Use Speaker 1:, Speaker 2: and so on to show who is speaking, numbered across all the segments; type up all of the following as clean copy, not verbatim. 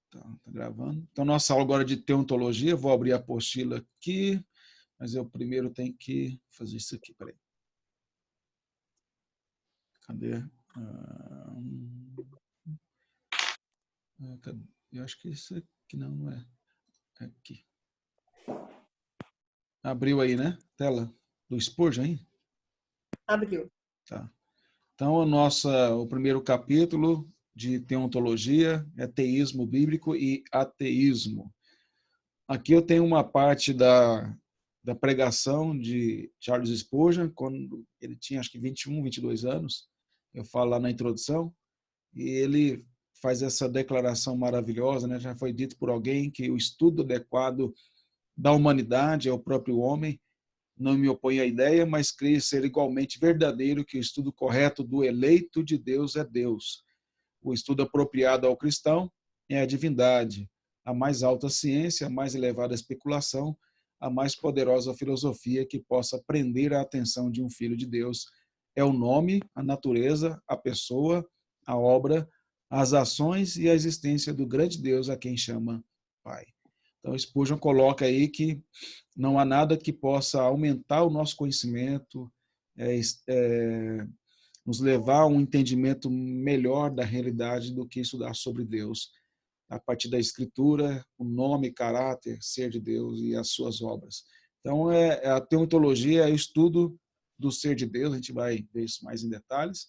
Speaker 1: Tá gravando. Então, nossa aula agora é de teontologia. Vou abrir a apostila aqui, mas eu primeiro tenho que fazer isso aqui. Peraí. Cadê? Eu acho que isso aqui não é. É aqui. Abriu aí, né? Tela do Spurgeon aí?
Speaker 2: Abriu.
Speaker 1: Tá. Então, o primeiro capítulo de teontologia é teísmo bíblico e ateísmo. Aqui eu tenho uma parte da pregação de Charles Spurgeon, quando ele tinha acho que 21, 22 anos, eu falo lá na introdução, e ele faz essa declaração maravilhosa, né? Já foi dito por alguém que o estudo adequado da humanidade é o próprio homem. Não me oponho à ideia, mas creio ser igualmente verdadeiro que o estudo correto do eleito de Deus é Deus. O estudo apropriado ao cristão é a divindade, a mais alta ciência, a mais elevada especulação, a mais poderosa filosofia que possa prender a atenção de um filho de Deus. É o nome, a natureza, a pessoa, a obra, as ações e a existência do grande Deus a quem chama Pai. Então, Spurgeon coloca aí que não há nada que possa aumentar o nosso conhecimento, nos levar a um entendimento melhor da realidade do que estudar sobre Deus, a partir da Escritura, o nome, caráter, ser de Deus e as suas obras. Então, a teontologia é o estudo do ser de Deus, a gente vai ver isso mais em detalhes.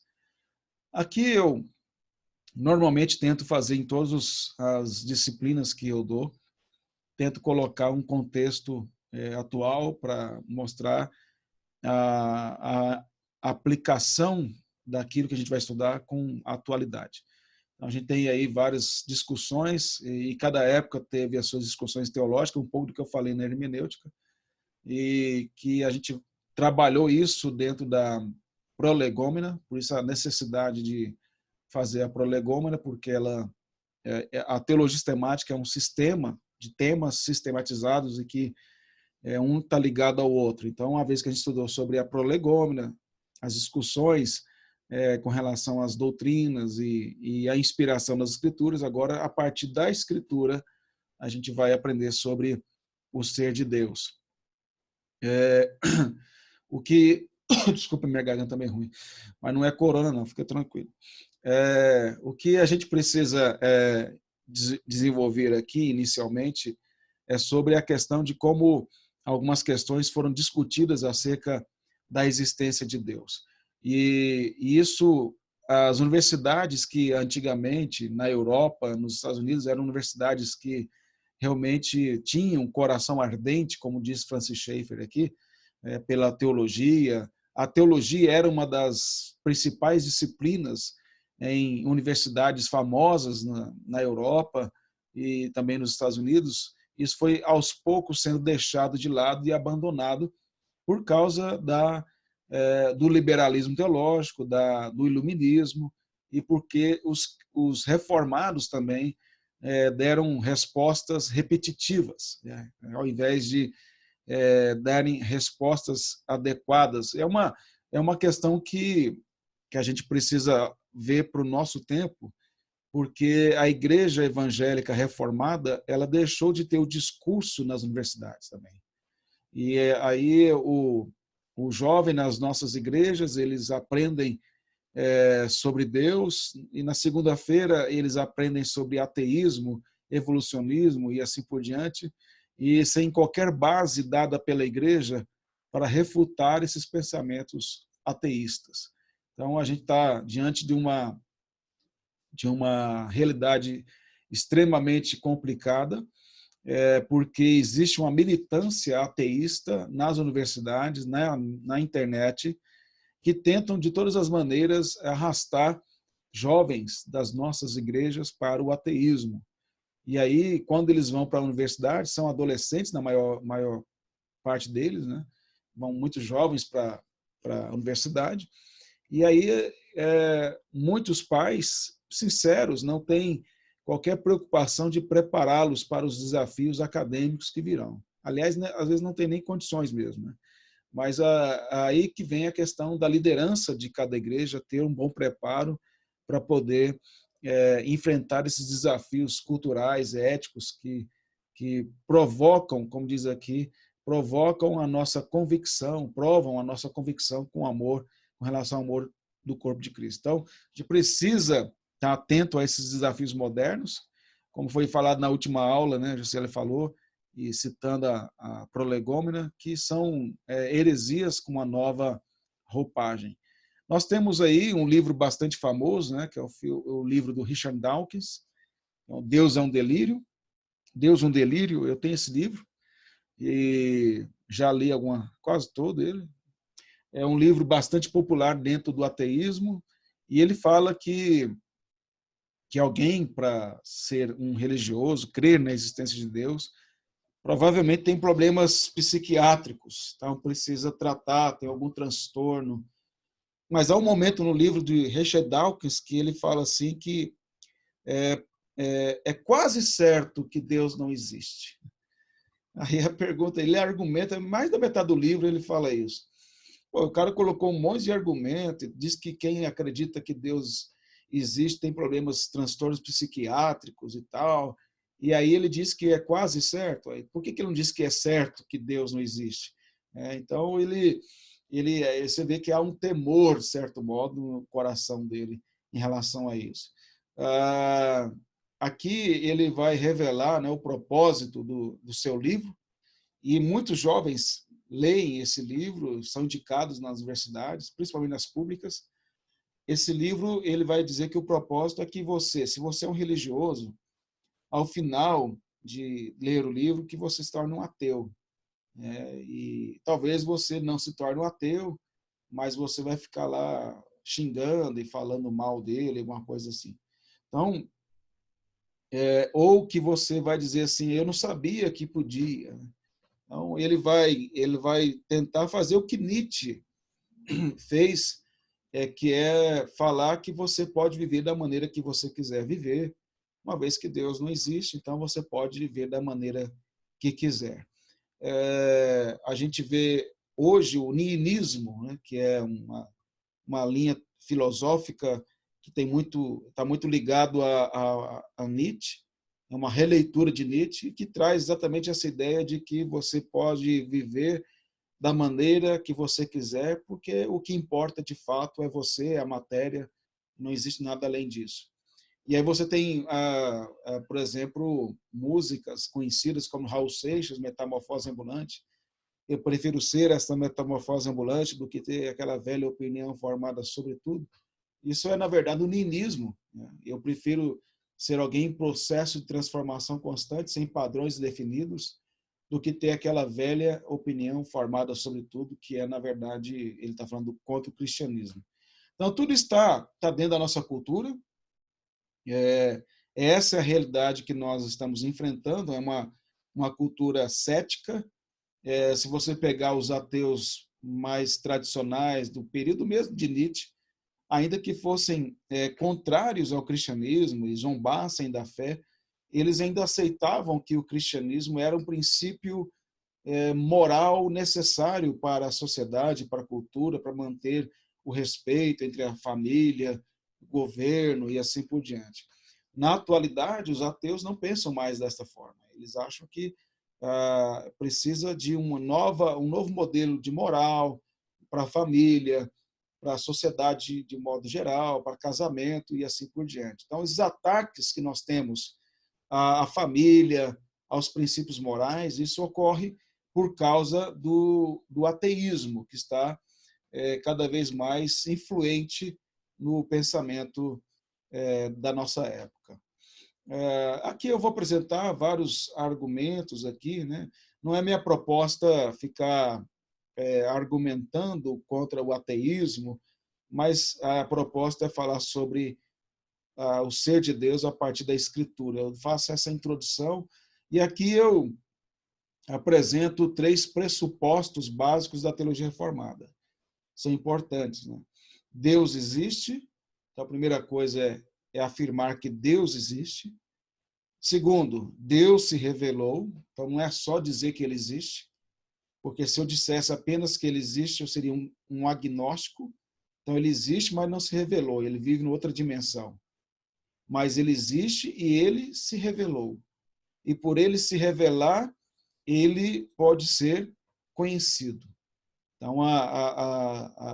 Speaker 1: Aqui eu normalmente tento fazer em todas as disciplinas que eu dou, tento colocar um contexto atual para mostrar a aplicação daquilo que a gente vai estudar com a atualidade. Então, a gente tem aí várias discussões, e cada época teve as suas discussões teológicas, um pouco do que eu falei na hermenêutica, e que a gente trabalhou isso dentro da prolegômena, por isso a necessidade de fazer a prolegômena, porque a teologia sistemática é um sistema de temas sistematizados e que um está ligado ao outro. Então, uma vez que a gente estudou sobre a prolegômena, as discussões com relação às doutrinas e a inspiração das escrituras, agora, a partir da escritura, a gente vai aprender sobre o ser de Deus. O que... Desculpa, minha garganta é meio ruim, mas não é corona não, fica tranquilo. O que a gente precisa desenvolver aqui, inicialmente, é sobre a questão de como algumas questões foram discutidas acerca da existência de Deus. E isso, as universidades que antigamente, na Europa, nos Estados Unidos, eram universidades que realmente tinham um coração ardente, como diz Francis Schaeffer aqui, pela teologia. A teologia era uma das principais disciplinas em universidades famosas na Europa e também nos Estados Unidos. Isso foi, aos poucos, sendo deixado de lado e abandonado por causa do liberalismo teológico, do iluminismo, e porque os reformados também deram respostas repetitivas, né, ao invés de darem respostas adequadas. É uma questão que a gente precisa ver para o nosso tempo, porque a igreja evangélica reformada ela deixou de ter o discurso nas universidades também. E aí o jovem nas nossas igrejas, eles aprendem sobre Deus, e na segunda-feira eles aprendem sobre ateísmo, evolucionismo e assim por diante, e sem qualquer base dada pela igreja para refutar esses pensamentos ateístas. Então, a gente está diante de uma realidade extremamente complicada, porque existe uma militância ateísta nas universidades, na internet, que tentam, de todas as maneiras, arrastar jovens das nossas igrejas para o ateísmo. E aí, quando eles vão para a universidade, são adolescentes, na maior parte deles, né? Vão muito jovens para a universidade, e aí muitos pais sinceros não têm qualquer preocupação de prepará-los para os desafios acadêmicos que virão. Aliás, né, às vezes não tem nem condições mesmo, né? Mas aí que vem a questão da liderança de cada igreja ter um bom preparo para poder enfrentar esses desafios culturais, éticos que provocam, como diz aqui, provocam a nossa convicção, provam a nossa convicção com amor, com relação ao amor do corpo de Cristo. Então, a gente precisa estar atento a esses desafios modernos, como foi falado na última aula, né, Juscelia falou, e citando a prolegômena, que são heresias com uma nova roupagem. Nós temos aí um livro bastante famoso, né, que é o livro do Richard Dawkins, Deus é um Delírio. Deus um Delírio, eu tenho esse livro, e já li quase todo ele. É um livro bastante popular dentro do ateísmo, e ele fala que alguém, para ser um religioso, crer na existência de Deus, provavelmente tem problemas psiquiátricos, então precisa tratar, tem algum transtorno. Mas há um momento no livro de Richard Dawkins que ele fala assim que é quase certo que Deus não existe. Aí a pergunta, ele argumenta, mais da metade do livro ele fala isso. Pô, o cara colocou um monte de argumento, diz que quem acredita que Deus existe tem problemas, transtornos psiquiátricos e tal. E aí ele diz que é quase certo. Por que ele não diz que é certo que Deus não existe? Então você vê que há um temor, de certo modo, no coração dele em relação a isso. Aqui ele vai revelar, né, o propósito do seu livro, e muitos jovens leem esse livro, são indicados nas universidades, principalmente nas públicas. Esse livro ele vai dizer que o propósito é que você, se você é um religioso, ao final de ler o livro, que você se torne um ateu. E talvez você não se torne um ateu, mas você vai ficar lá xingando e falando mal dele, alguma coisa assim. Então, ou que você vai dizer assim, eu não sabia que podia. Então, ele vai tentar fazer o que Nietzsche fez, que é falar que você pode viver da maneira que você quiser viver, uma vez que Deus não existe, então você pode viver da maneira que quiser. A gente vê hoje o niilismo, né, que é uma linha filosófica que está muito ligado a Nietzsche, é uma releitura de Nietzsche, que traz exatamente essa ideia de que você pode viver da maneira que você quiser, porque o que importa de fato é você, a matéria, não existe nada além disso. E aí você tem, por exemplo, músicas conhecidas como Raul Seixas, Metamorfose Ambulante. Eu prefiro ser essa metamorfose ambulante do que ter aquela velha opinião formada sobre tudo. Isso é, na verdade, o niilismo. Eu prefiro ser alguém em processo de transformação constante, sem padrões definidos, do que ter aquela velha opinião formada sobre tudo, que é, na verdade, ele está falando contra o cristianismo. Então, tudo está dentro da nossa cultura. Essa é a realidade que nós estamos enfrentando, é uma cultura cética. Se você pegar os ateus mais tradicionais do período mesmo de Nietzsche, ainda que fossem contrários ao cristianismo e zombassem da fé, eles ainda aceitavam que o cristianismo era um princípio moral necessário para a sociedade, para a cultura, para manter o respeito entre a família, o governo e assim por diante. Na atualidade, os ateus não pensam mais desta forma. Eles acham que precisa de um novo modelo de moral para a família, para a sociedade de modo geral, para casamento e assim por diante. Então, os ataques que nós temos à família, aos princípios morais, isso ocorre por causa do ateísmo, que está cada vez mais influente no pensamento da nossa época. Aqui eu vou apresentar vários argumentos aqui, né? Não é minha proposta ficar argumentando contra o ateísmo, mas a proposta é falar sobre o ser de Deus a partir da Escritura. Eu faço essa introdução e aqui eu apresento 3 pressupostos básicos da teologia reformada. São importantes, né? Deus existe. Então, a primeira coisa é afirmar que Deus existe. Segundo, Deus se revelou. Então, não é só dizer que ele existe, porque se eu dissesse apenas que ele existe, eu seria um agnóstico. Então, ele existe, mas não se revelou. Ele vive em outra dimensão. mas ele existe e ele se revelou. E por ele se revelar, ele pode ser conhecido. Então,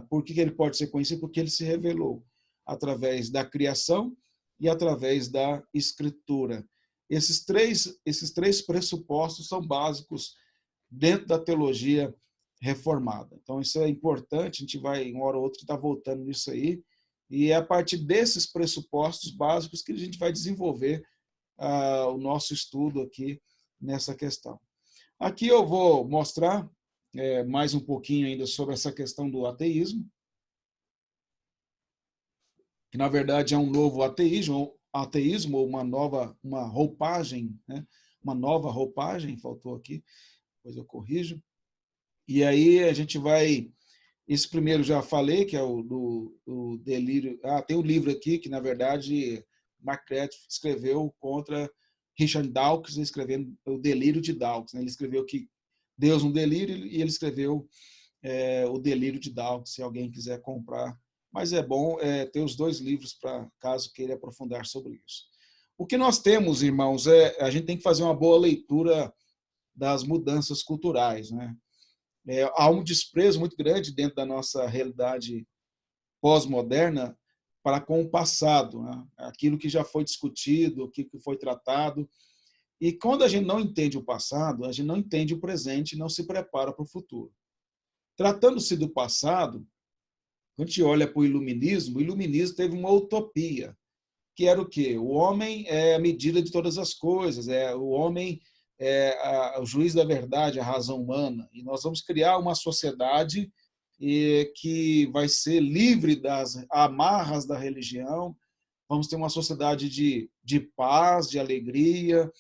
Speaker 1: por que ele pode ser conhecido? Porque ele se revelou através da criação e através da escritura. Esses três pressupostos são básicos dentro da teologia reformada. Então, isso é importante, a gente vai, uma hora ou outra, estar voltando nisso aí, e é a partir desses pressupostos básicos que a gente vai desenvolver o nosso estudo aqui nessa questão. Aqui eu vou mostrar mais um pouquinho ainda sobre essa questão do ateísmo, que na verdade é um novo ateísmo ou uma roupagem, né? Uma nova roupagem, faltou aqui, depois eu corrijo. E aí a gente vai, esse primeiro já falei, que é o do delírio. Tem um livro aqui que na verdade Mark Craddock escreveu contra Richard Dawkins, escrevendo o delírio de Dawkins, né? Ele escreveu que Deus um delírio e ele escreveu o delírio de Dawkins, se alguém quiser comprar. Mas é bom ter os dois livros para caso queira aprofundar sobre isso. O que nós temos, irmãos, a gente tem que fazer uma boa leitura das mudanças culturais, né? Há um desprezo muito grande dentro da nossa realidade pós-moderna para com o passado, né? Aquilo que já foi discutido, aquilo que foi tratado. E quando a gente não entende o passado, a gente não entende o presente e não se prepara para o futuro. Tratando-se do passado, quando a gente olha para o iluminismo teve uma utopia, que era o quê? O homem é a medida de todas as coisas, o homem é o juiz da verdade, a razão humana, e nós vamos criar uma sociedade que vai ser livre das amarras da religião, vamos ter uma sociedade de paz, de alegria,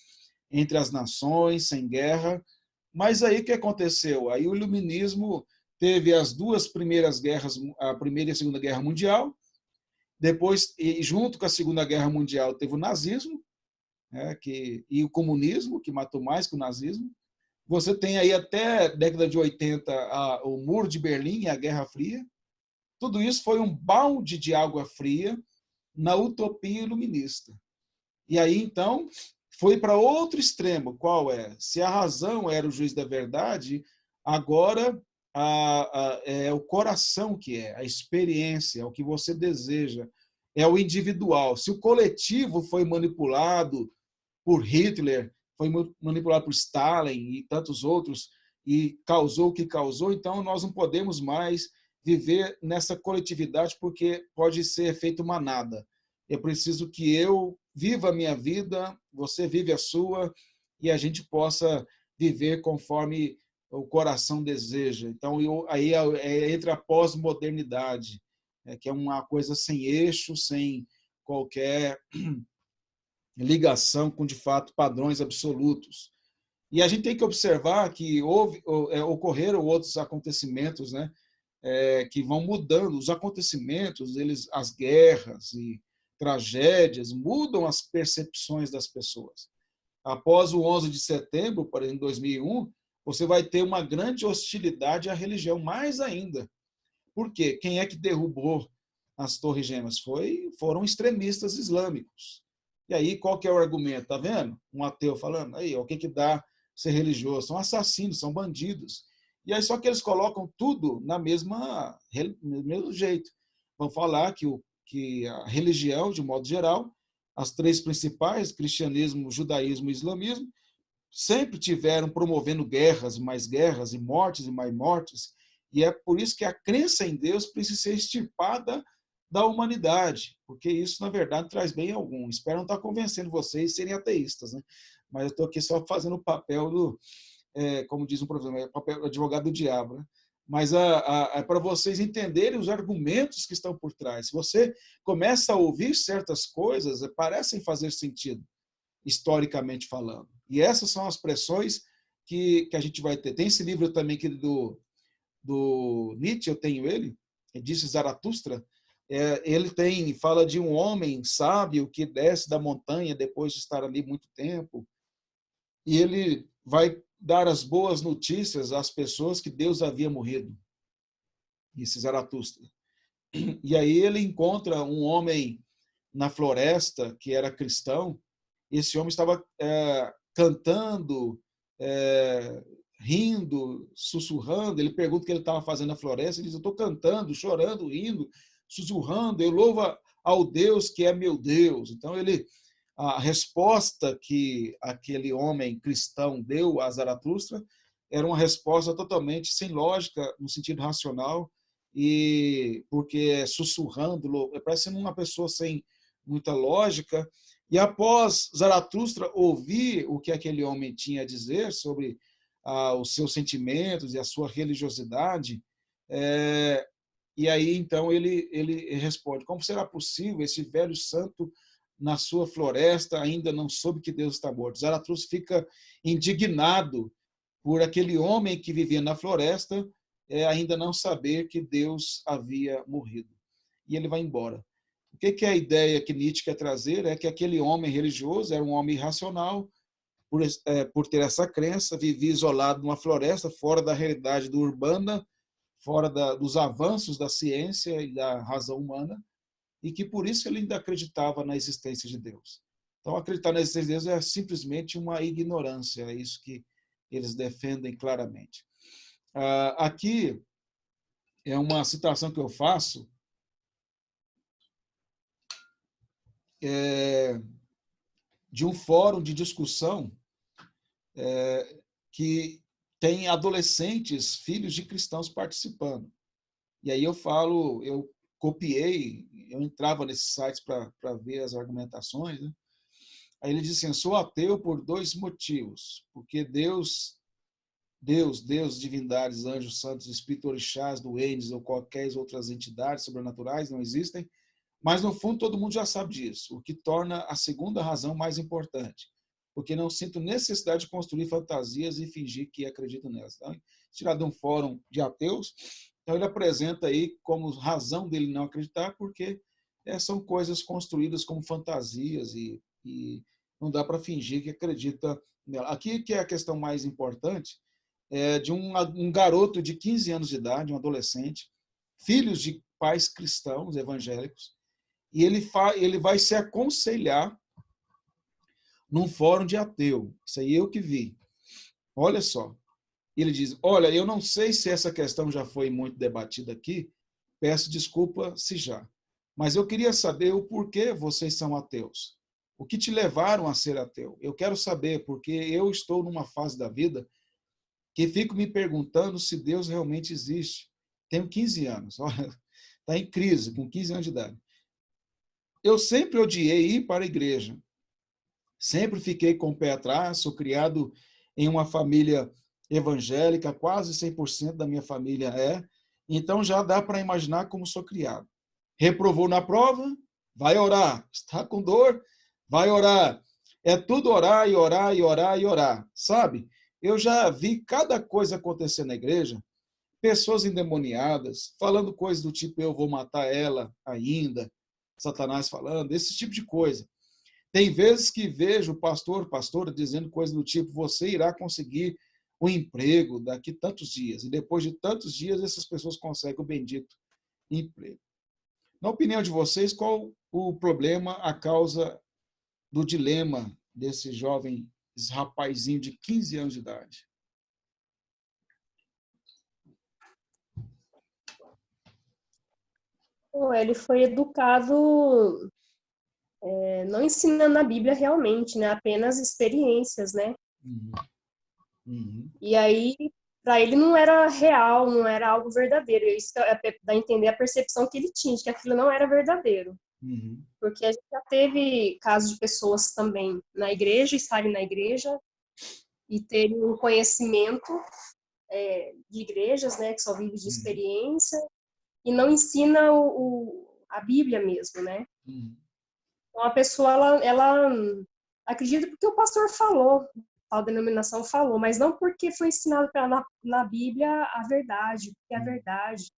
Speaker 1: entre as nações, sem guerra. Mas aí o que aconteceu? Aí o iluminismo teve as duas primeiras guerras, a Primeira e a Segunda Guerra Mundial, depois, e junto com a Segunda Guerra Mundial, teve o nazismo, né, e o comunismo, que matou mais que o nazismo. Você tem aí até a década de 80 o Muro de Berlim e a Guerra Fria. Tudo isso foi um balde de água fria na utopia iluminista. E aí, então, foi para outro extremo. Qual é? Se a razão era o juiz da verdade, agora é o coração que é, a experiência, é o que você deseja, é o individual. Se o coletivo foi manipulado por Hitler, foi manipulado por Stalin e tantos outros, e causou o que causou, então nós não podemos mais viver nessa coletividade, porque pode ser feito manada. É preciso que eu viva a minha vida, você vive a sua, e a gente possa viver conforme o coração deseja. Então, aí entra a pós-modernidade, que é uma coisa sem eixo, sem qualquer ligação com, de fato, padrões absolutos. E a gente tem que observar que ocorreram outros acontecimentos, né, que vão mudando. Os acontecimentos, as guerras e tragédias, mudam as percepções das pessoas. Após o 11 de setembro, por exemplo, em 2001, você vai ter uma grande hostilidade à religião, mais ainda. Por quê? Quem é que derrubou as Torres Gêmeas? Foram extremistas islâmicos. E aí, qual que é o argumento? Tá vendo? Um ateu falando, aí, o que dá ser religioso? São assassinos, são bandidos. E aí, só que eles colocam tudo no mesmo jeito. Vão falar que a religião, de modo geral, as três principais, cristianismo, judaísmo e islamismo, sempre tiveram promovendo guerras e mortes e mais mortes, e é por isso que a crença em Deus precisa ser extirpada da humanidade, porque isso, na verdade, traz bem a algum. Espero não estar convencendo vocês a serem ateístas, né? Mas eu estou aqui só fazendo o papel como diz um professor, papel do advogado do diabo, né? Mas é para vocês entenderem os argumentos que estão por trás. Se você começa a ouvir certas coisas, parecem fazer sentido, historicamente falando. E essas são as pressões que a gente vai ter. Tem esse livro também que do Nietzsche, eu tenho ele, disse Zaratustra. Ele fala de um homem sábio que desce da montanha depois de estar ali muito tempo, e ele vai dar as boas notícias às pessoas que Deus havia morrido. Esse Zaratustra. E aí ele encontra um homem na floresta, que era cristão, esse homem estava cantando, rindo, sussurrando. Ele pergunta o que ele estava fazendo na floresta, ele diz: eu estou cantando, chorando, rindo, sussurrando, eu louvo ao Deus que é meu Deus. Então, a resposta que aquele homem cristão deu a Zaratustra era uma resposta totalmente sem lógica, no sentido racional, e porque sussurrando, parecendo uma pessoa sem muita lógica. E após Zaratustra ouvir o que aquele homem tinha a dizer sobre os seus sentimentos e a sua religiosidade, e aí então ele responde: como será possível esse velho santo na sua floresta ainda não soube que Deus está morto? Zaratustra fica indignado por aquele homem que vivia na floresta ainda não saber que Deus havia morrido. E ele vai embora. O que é a ideia que Nietzsche quer trazer? É que aquele homem religioso era um homem irracional, por ter essa crença, vivia isolado numa floresta, fora da realidade do urbana, fora dos avanços da ciência e da razão humana, e que por isso ele ainda acreditava na existência de Deus. Então, acreditar na existência de Deus é simplesmente uma ignorância, é isso que eles defendem claramente. Aqui é uma citação que eu faço de um fórum de discussão que tem adolescentes, filhos de cristãos participando. E aí eu copiei, eu entrava nesses sites para ver as argumentações, né? Aí ele diz assim: eu sou ateu por 2 motivos. Porque Deus, divindades, anjos, santos, espíritos, orixás, duendes ou qualquer outras entidades sobrenaturais não existem. Mas, no fundo, todo mundo já sabe disso, o que torna a segunda razão mais importante. Porque não sinto necessidade de construir fantasias e fingir que acredito nelas. Então, tirado de um fórum de ateus, então ele apresenta aí como razão dele não acreditar, porque são coisas construídas como fantasias e não dá para fingir que acredita nela. Aqui que é a questão mais importante, de um garoto de 15 anos de idade, um adolescente, filhos de pais cristãos evangélicos, e ele vai se aconselhar num fórum de ateu. Isso aí eu que vi. Olha só. Ele diz: olha, eu não sei se essa questão já foi muito debatida aqui, peço desculpa se já, mas eu queria saber o porquê vocês são ateus. O que te levaram a ser ateu? Eu quero saber, porque eu estou numa fase da vida que fico me perguntando se Deus realmente existe. Tenho 15 anos, olha, está em crise, com 15 anos de idade. Eu sempre odiei ir para a igreja. Sempre fiquei com o pé atrás, sou criado em uma família evangélica, quase 100% da minha família então já dá para imaginar como sou criado. Reprovou na prova? Vai orar. Está com dor? Vai orar. É tudo orar e orar e orar e orar, sabe? Eu já vi cada coisa acontecer na igreja, pessoas endemoniadas, falando coisas do tipo: eu vou matar ela ainda, Satanás falando, esse tipo de coisa. Tem vezes que vejo pastora dizendo coisas do tipo: você irá conseguir um emprego daqui tantos dias. E depois de tantos dias, essas pessoas conseguem o bendito emprego. Na opinião de vocês, qual o problema, a causa do dilema desse jovem, esse rapazinho de 15 anos de idade?
Speaker 2: Ele foi educado não ensinando a Bíblia realmente, né? Apenas experiências, né?
Speaker 1: Uhum. Uhum.
Speaker 2: E aí, para ele não era real, não era algo verdadeiro. Isso dá a entender a percepção que ele tinha, de que aquilo não era verdadeiro.
Speaker 1: Uhum.
Speaker 2: Porque a gente já teve casos de pessoas também na igreja, estarem na igreja e terem um conhecimento de igrejas, né? Que só vive de experiência e não ensina a Bíblia mesmo, né?
Speaker 1: Uhum.
Speaker 2: Então, a pessoa, ela acredita porque o pastor falou, tal denominação falou, mas não porque foi ensinado na Bíblia a verdade, porque é a verdade.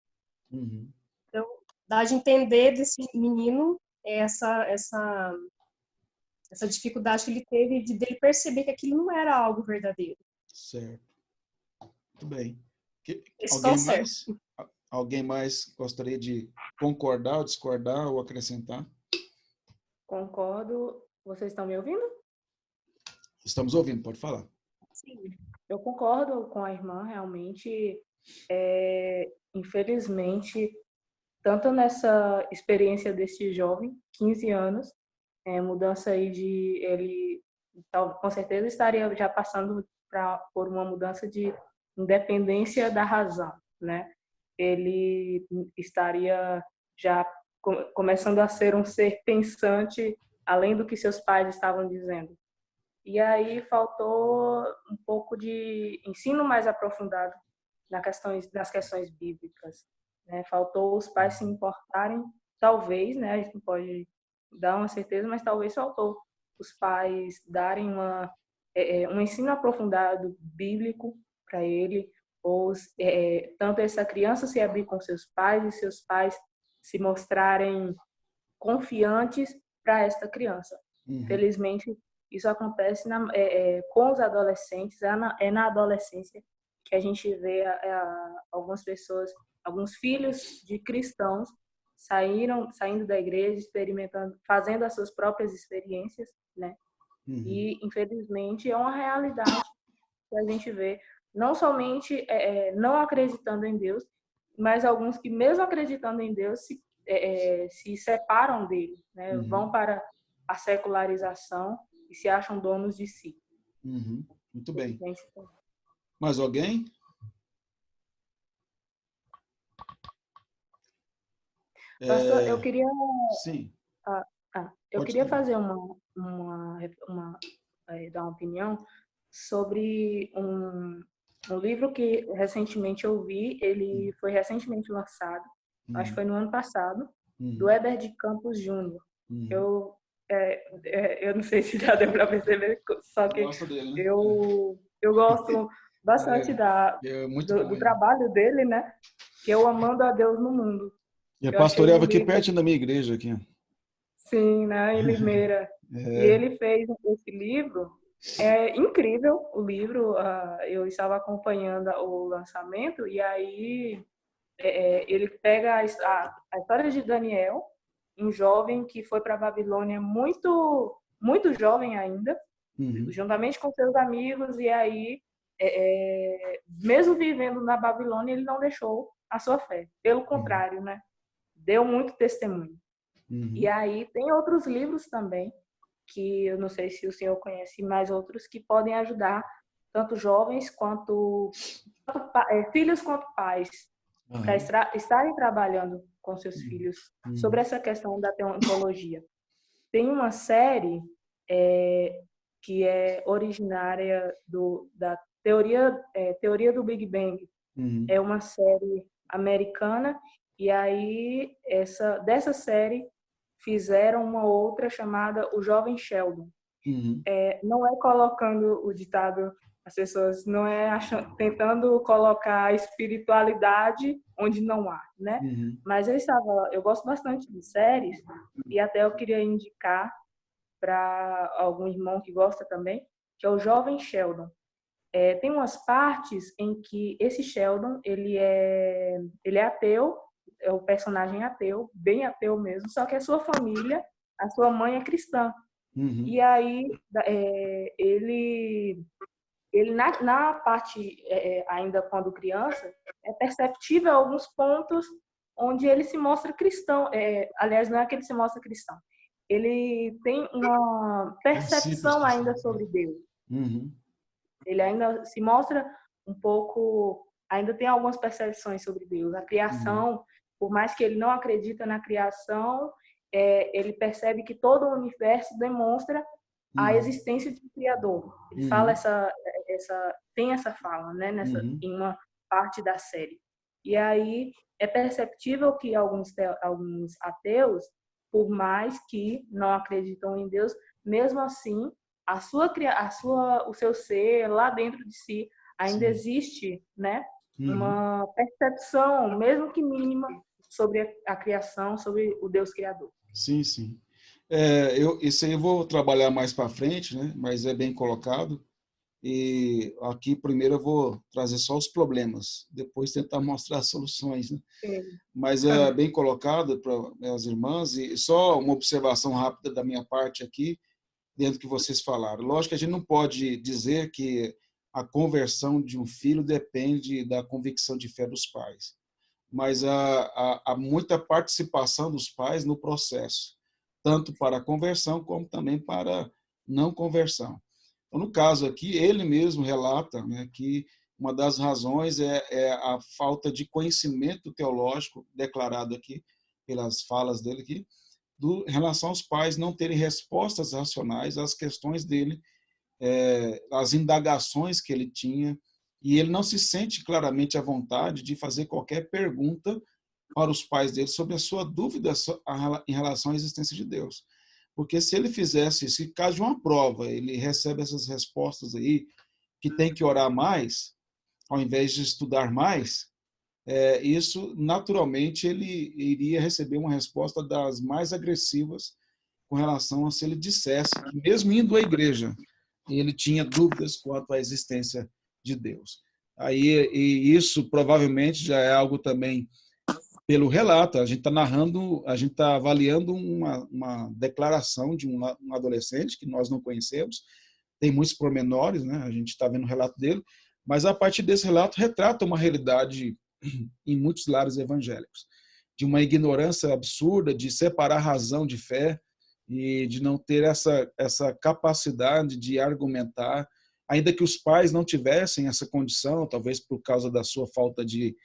Speaker 1: Uhum.
Speaker 2: Então, dá de entender desse menino essa dificuldade que ele teve dele perceber que aquilo não era algo verdadeiro.
Speaker 1: Certo. Muito bem.
Speaker 2: Esse que é o
Speaker 1: Alguém
Speaker 2: certo.
Speaker 1: mais? Alguém mais gostaria de concordar, ou discordar ou acrescentar?
Speaker 3: Concordo. Vocês estão me ouvindo?
Speaker 1: Estamos ouvindo, pode falar.
Speaker 3: Sim. Eu concordo com a irmã, realmente. Infelizmente, tanto nessa experiência desse jovem, 15 anos, mudança aí de ele com certeza estaria já passando por uma mudança de independência da razão, né? Ele estaria já começando a ser um ser pensante além do que seus pais estavam dizendo. E aí faltou um pouco de ensino mais aprofundado nas questões bíblicas, né? Faltou os pais se importarem, talvez, né? A gente não pode dar uma certeza, mas talvez faltou os pais darem um ensino aprofundado bíblico para ele, ou tanto essa criança se abrir com seus pais e seus pais se mostrarem confiantes para esta criança. Felizmente, isso acontece com os adolescentes, é na adolescência que a gente vê algumas pessoas, alguns filhos de cristãos saindo da igreja, experimentando, fazendo as suas próprias experiências, né? E, infelizmente, é uma realidade que a gente vê, não somente não acreditando em Deus, mas alguns que, mesmo acreditando em Deus, se separam dele, né? Vão para a secularização e se acham donos de si.
Speaker 1: Muito bem. Mais alguém?
Speaker 3: Pastor, eu queria...
Speaker 1: Sim.
Speaker 3: Eu queria fazer dar uma opinião sobre um livro que recentemente eu vi. Ele foi recentemente lançado, acho que foi no ano passado, do Heber de Campos Júnior. Eu não sei se já deu para perceber, só que
Speaker 1: Dele, né?
Speaker 3: eu gosto bastante do trabalho dele, né? Que é o Amando a Deus no Mundo.
Speaker 1: Eu pastoreava aqui perto da minha igreja. Aqui.
Speaker 3: Sim, né? Em Limeira. E ele fez esse livro. É incrível o livro. Eu estava acompanhando o lançamento e aí ele pega a história de Daniel, um jovem que foi para a Babilônia muito, muito jovem ainda, juntamente com seus amigos, e aí, mesmo vivendo na Babilônia, ele não deixou a sua fé. Pelo contrário, né? Deu muito testemunho. E aí tem outros livros também, que eu não sei se o senhor conhece, mais outros que podem ajudar tanto jovens quanto filhos quanto pais, para estarem trabalhando com seus filhos sobre essa questão da teontologia. Tem uma série que é originária da teoria do Big Bang. É uma série americana, e aí dessa série fizeram uma outra chamada O Jovem Sheldon. Não é colocando o ditado, as pessoas não é tentando colocar a espiritualidade onde não há, né? Mas eu gosto bastante de séries, e até eu queria indicar para algum irmão que gosta também, que é o Jovem Sheldon. Tem umas partes em que esse Sheldon, ele é ateu, é o personagem ateu, bem ateu mesmo, só que a sua família, a sua mãe é cristã. E aí ele na parte, ainda quando criança, é perceptível alguns pontos onde ele se mostra cristão. Aliás, não é que ele se mostra cristão. Ele tem uma percepção ainda sobre Deus. Ele ainda se mostra um pouco, ainda tem algumas percepções sobre Deus. A criação, por mais que ele não acredita na criação, ele percebe que todo o universo demonstra a existência de um Criador. Ele fala tem essa fala, né, em uma parte da série. E aí é perceptível que alguns ateus, por mais que não acreditam em Deus, mesmo assim o seu ser lá dentro de si ainda existe, né, uma percepção, mesmo que mínima, sobre a criação, sobre o Deus Criador.
Speaker 1: Sim. Isso aí eu vou trabalhar mais para frente, né? Mas é bem colocado. E aqui primeiro eu vou trazer só os problemas, depois tentar mostrar as soluções, né?
Speaker 3: Sim.
Speaker 1: Mas é bem colocado para as irmãs, e só uma observação rápida da minha parte aqui, dentro do que vocês falaram. Lógico que a gente não pode dizer que a conversão de um filho depende da convicção de fé dos pais, mas há muita participação dos pais no processo, tanto para a conversão como também para não conversão. Então, no caso aqui, ele mesmo relata, né, que uma das razões é a falta de conhecimento teológico declarado aqui pelas falas dele aqui, em relação aos pais não terem respostas racionais às questões dele, às indagações que ele tinha, e ele não se sente claramente à vontade de fazer qualquer pergunta para os pais dele sobre a sua dúvida em relação à existência de Deus. Porque se ele fizesse isso, em caso de uma prova, ele recebe essas respostas aí, que tem que orar mais, ao invés de estudar mais, isso, naturalmente, ele iria receber uma resposta das mais agressivas com relação a se ele dissesse que, mesmo indo à igreja, ele tinha dúvidas quanto à existência de Deus. Aí, e isso provavelmente já é algo também pelo relato. A gente está narrando, a gente está avaliando uma declaração de um adolescente que nós não conhecemos, tem muitos pormenores, né? A gente está vendo o relato dele, mas a partir desse relato retrata uma realidade em muitos lares evangélicos, de uma ignorância absurda, de separar razão de fé e de não ter essa capacidade de argumentar, ainda que os pais não tivessem essa condição, talvez por causa da sua falta de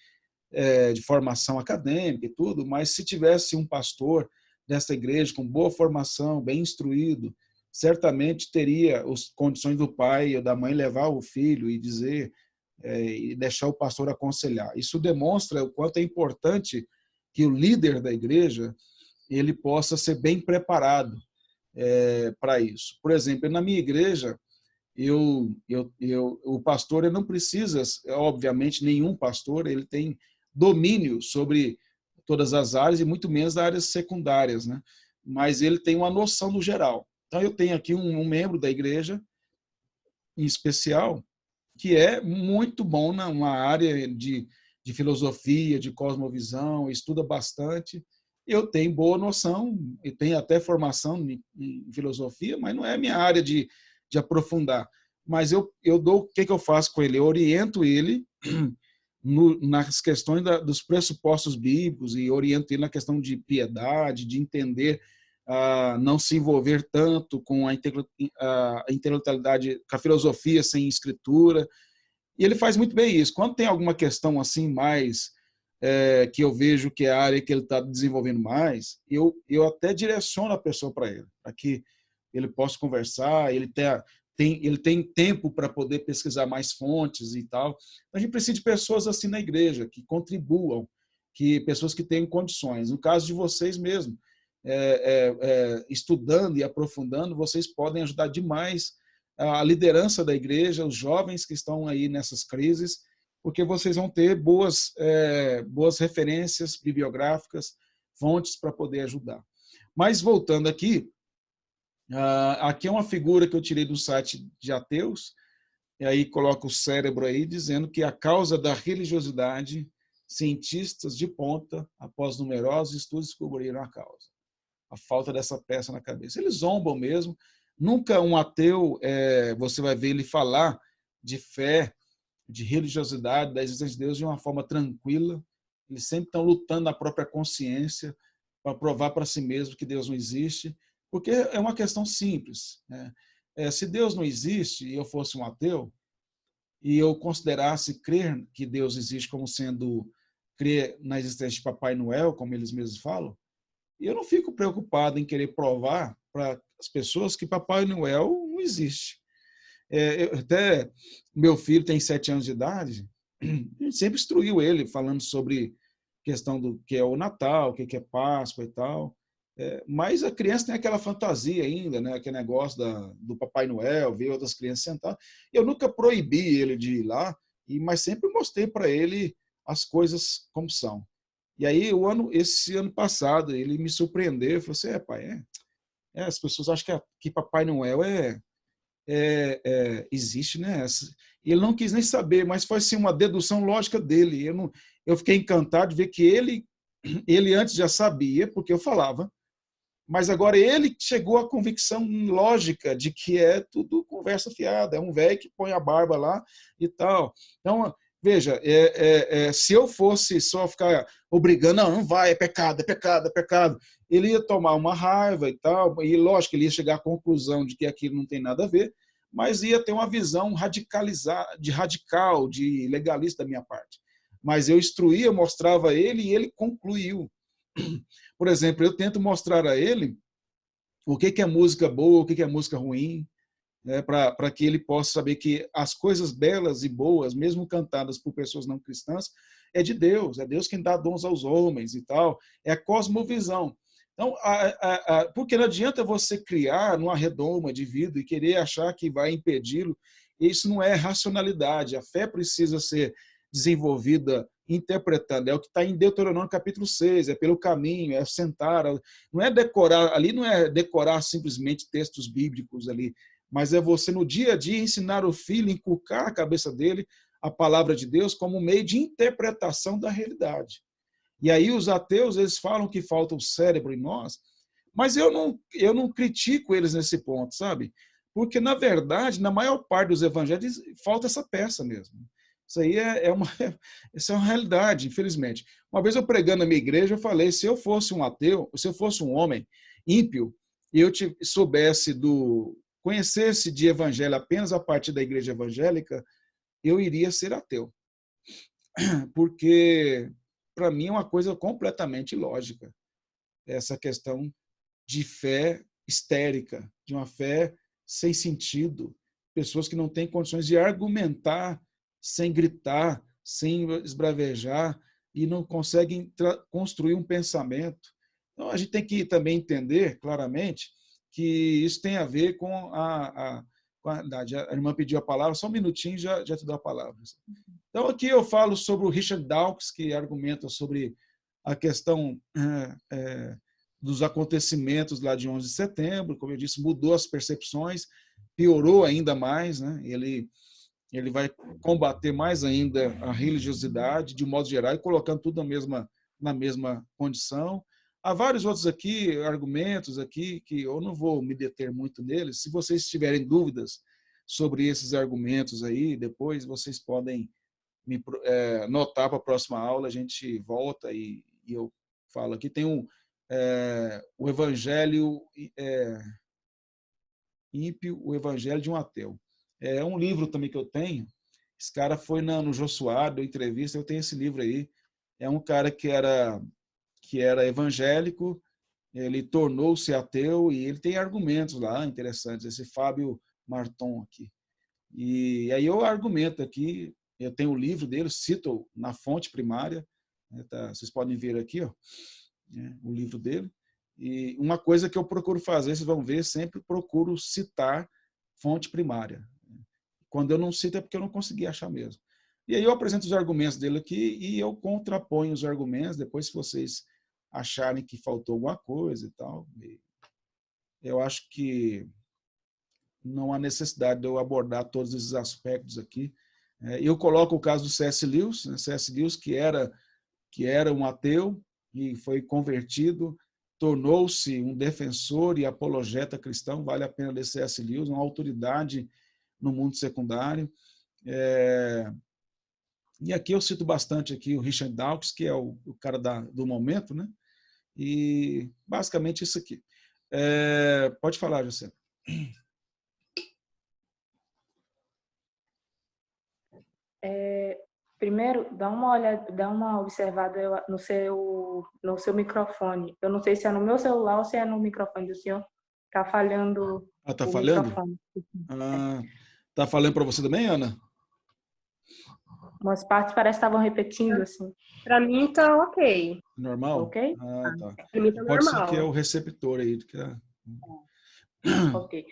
Speaker 1: formação acadêmica e tudo, mas se tivesse um pastor dessa igreja com boa formação, bem instruído, certamente teria as condições do pai ou da mãe levar o filho e dizer, e deixar o pastor aconselhar. Isso demonstra o quanto é importante que o líder da igreja ele possa ser bem preparado para isso. Por exemplo, na minha igreja, o pastor ele não precisa, obviamente, nenhum pastor ele tem domínio sobre todas as áreas e muito menos as áreas secundárias, né? Mas ele tem uma noção do geral. Então, eu tenho aqui um membro da igreja, em especial, que é muito bom numa área de filosofia, de cosmovisão, estuda bastante. Eu tenho boa noção e tenho até formação em filosofia, mas não é minha área de aprofundar. Mas eu dou o que eu faço com ele? Eu oriento ele nas questões dos pressupostos bíblicos e oriento ele na questão de piedade, de entender, não se envolver tanto com a intelectualidade, com a filosofia sem escritura. E ele faz muito bem isso. Quando tem alguma questão assim mais que eu vejo que é a área que ele está desenvolvendo mais, eu até direciono a pessoa para ele, para que ele possa conversar, ele tem tempo para poder pesquisar mais fontes e tal. A gente precisa de pessoas assim na igreja, que contribuam, pessoas que tenham condições. No caso de vocês mesmo, estudando e aprofundando, vocês podem ajudar demais a liderança da igreja, os jovens que estão aí nessas crises, porque vocês vão ter boas referências bibliográficas, fontes para poder ajudar. Mas voltando aqui, aqui é uma figura que eu tirei do site de ateus, e aí coloca o cérebro aí, dizendo que a causa da religiosidade, cientistas de ponta, após numerosos estudos, descobriram a causa. A falta dessa peça na cabeça. Eles zombam mesmo. Nunca um ateu, você vai ver ele falar de fé, de religiosidade, da existência de Deus de uma forma tranquila. Eles sempre estão lutando na própria consciência para provar para si mesmo que Deus não existe, porque é uma questão simples, né? Se Deus não existe e eu fosse um ateu, e eu considerasse crer que Deus existe como sendo crer na existência de Papai Noel, como eles mesmos falam, eu não fico preocupado em querer provar para as pessoas que Papai Noel não existe. Até meu filho tem 7 anos de idade, a gente sempre instruiu ele falando sobre questão do que é o Natal, o que é Páscoa e tal. Mas a criança tem aquela fantasia ainda, né? Aquele negócio do Papai Noel, ver outras crianças sentadas. Eu nunca proibi ele de ir lá, mas sempre mostrei para ele as coisas como são. E aí, esse ano passado, ele me surpreendeu e falou assim, pai, as pessoas acham que Papai Noel existe, né? Ele não quis nem saber, mas foi assim, uma dedução lógica dele. Eu fiquei encantado de ver que ele antes já sabia, porque eu falava, mas agora ele chegou à convicção lógica de que é tudo conversa fiada, é um velho que põe a barba lá e tal. Então, veja, se eu fosse só ficar obrigando, não vai, é pecado, é pecado, é pecado, ele ia tomar uma raiva e tal, e lógico, ele ia chegar à conclusão de que aquilo não tem nada a ver, mas ia ter uma visão radicalizada, de legalista da minha parte. Mas eu instruía, mostrava a ele e ele concluiu. Por exemplo, eu tento mostrar a ele o que é música boa, o que é música ruim, né, para que ele possa saber que as coisas belas e boas, mesmo cantadas por pessoas não cristãs, é de Deus, é Deus quem dá dons aos homens e tal, é a cosmovisão. Então, porque não adianta você criar numa redoma de vida e querer achar que vai impedi-lo, isso não é racionalidade, a fé precisa ser desenvolvida interpretando, é o que está em Deuteronômio capítulo 6, é pelo caminho, é sentar, não é decorar, ali não é decorar simplesmente textos bíblicos ali, mas é você no dia a dia ensinar o filho, inculcar a cabeça dele a palavra de Deus como meio de interpretação da realidade. E aí os ateus, eles falam que falta o cérebro em nós, mas eu não critico eles nesse ponto, sabe? Porque, na verdade, na maior parte dos evangelhos, falta essa peça mesmo. Isso aí essa é uma realidade, infelizmente. Uma vez eu pregando na minha igreja, eu falei, se eu fosse um ateu, se eu fosse um homem ímpio, e eu conhecesse de evangelho apenas a partir da igreja evangélica, eu iria ser ateu. Porque, para mim, é uma coisa completamente ilógica. Essa questão de fé histérica, de uma fé sem sentido. Pessoas que não têm condições de argumentar sem gritar, sem esbravejar, e não conseguem construir um pensamento. Então, a gente tem que também entender claramente que isso tem a ver com a irmã pediu a palavra, só um minutinho já te dou a palavra. Então, aqui eu falo sobre o Richard Dawkins, que argumenta sobre a questão dos acontecimentos lá de 11 de setembro, como eu disse, mudou as percepções, piorou ainda mais, né? Ele vai combater mais ainda a religiosidade, de um modo geral, e colocando tudo na mesma condição. Há vários outros argumentos aqui, que eu não vou me deter muito neles. Se vocês tiverem dúvidas sobre esses argumentos aí, depois vocês podem me notar para a próxima aula, a gente volta e eu falo aqui. Tem o Evangelho ímpio, o Evangelho de um ateu. É um livro também que eu tenho. Esse cara foi no Jô Soares, deu entrevista, eu tenho esse livro aí. É um cara que era evangélico, ele tornou-se ateu e ele tem argumentos lá interessantes, esse Fábio Marton aqui. E aí eu argumento aqui, eu tenho o livro dele, cito na fonte primária, né, tá, vocês podem ver aqui, ó, né, o livro dele. E uma coisa que eu procuro fazer, vocês vão ver, sempre procuro citar fonte primária. Quando eu não cito é porque eu não consegui achar mesmo. E aí eu apresento os argumentos dele aqui e eu contraponho os argumentos, depois se vocês acharem que faltou alguma coisa e tal. Eu acho que não há necessidade de eu abordar todos esses aspectos aqui. Eu coloco o caso do C.S. Lewis, né? C.S. Lewis que era um ateu e foi convertido, tornou-se um defensor e apologeta cristão, vale a pena ler C.S. Lewis, uma autoridade no mundo secundário. E aqui eu cito bastante aqui o Richard Dawkins, que é o cara do momento, né? E basicamente isso aqui. Pode falar, José.
Speaker 3: Primeiro, dá uma olhada, dá uma observada no seu microfone. Eu não sei se é no meu celular ou se é no microfone do senhor. Está falhando
Speaker 1: tá
Speaker 3: o
Speaker 1: falhando?
Speaker 3: microfone.
Speaker 1: Tá falando para você também, Ana?
Speaker 3: Umas partes parece que estavam repetindo, assim.
Speaker 2: Para mim tá ok.
Speaker 1: Normal?
Speaker 3: Ok?
Speaker 1: Tá.
Speaker 2: Para mim tá
Speaker 1: Pode
Speaker 2: normal.
Speaker 1: ser que é o receptor aí.
Speaker 3: Ok.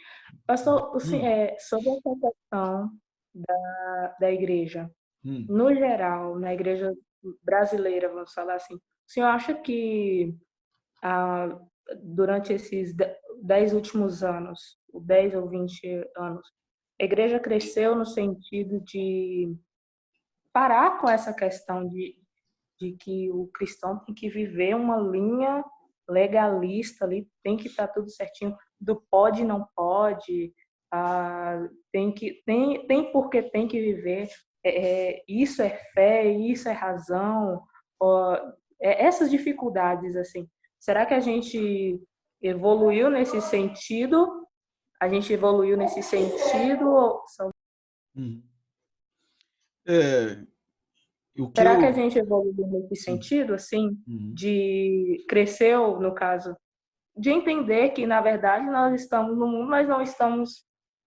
Speaker 3: Pastor, sobre essa questão da igreja, no geral, na igreja brasileira, vamos falar assim, o senhor acha que durante esses 10 últimos anos, 10 ou 20 anos, a igreja cresceu no sentido de parar com essa questão de que o cristão tem que viver uma linha legalista ali, tem que estar tudo certinho, do pode e não pode, tem porque tem que viver, isso é fé, isso é razão, essas dificuldades, assim. Será que a gente evoluiu nesse sentido? A gente evoluiu nesse sentido?
Speaker 1: Uhum.
Speaker 3: Será que a gente evoluiu nesse
Speaker 1: Sim.
Speaker 3: sentido, assim,
Speaker 1: Uhum.
Speaker 3: de cresceu, no caso, de entender que, na verdade, nós estamos no mundo, mas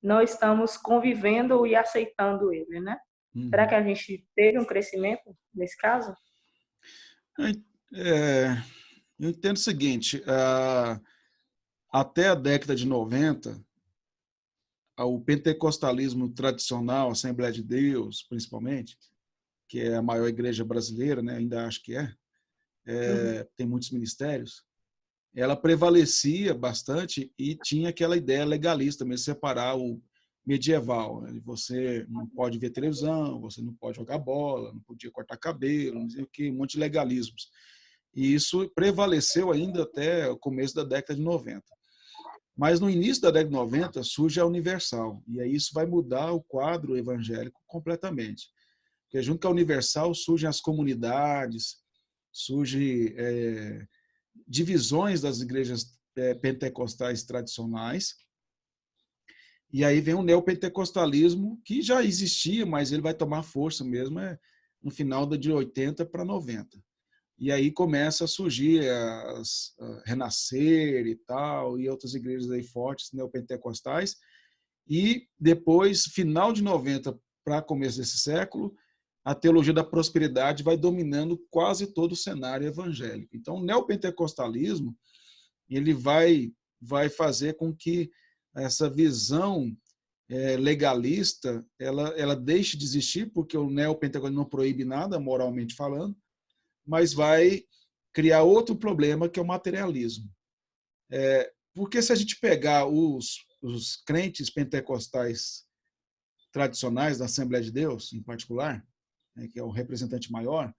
Speaker 3: não estamos convivendo e aceitando ele, né?
Speaker 1: Uhum.
Speaker 3: Será que a gente teve um crescimento nesse caso?
Speaker 1: Eu entendo o seguinte, até a década de 90, o pentecostalismo tradicional, Assembleia de Deus, principalmente, que é a maior igreja brasileira, né, ainda acho que tem muitos ministérios, ela prevalecia bastante e tinha aquela ideia legalista, mesmo separar o medieval. Né? Você não pode ver televisão, você não pode jogar bola, não podia cortar cabelo, não sei o que, um monte de legalismos. E isso prevaleceu ainda até o começo da década de 90. Mas no início da década de 90 surge a Universal, e aí isso vai mudar o quadro evangélico completamente. Porque junto com a Universal surgem as comunidades, surgem divisões das igrejas pentecostais tradicionais, e aí vem o neopentecostalismo, que já existia, mas ele vai tomar força mesmo no final de 80 para 90. E aí começa a surgir a Renascer e tal, e outras igrejas aí fortes, neopentecostais. E depois, final de 90 para começo desse século, a teologia da prosperidade vai dominando quase todo o cenário evangélico. Então, o neopentecostalismo ele vai fazer com que essa visão legalista ela deixe de existir, porque o neopentecostalismo não proíbe nada, moralmente falando, mas vai criar outro problema, que é o materialismo. Porque se a gente pegar os crentes pentecostais tradicionais da Assembleia de Deus, em particular, né, que é o representante maior,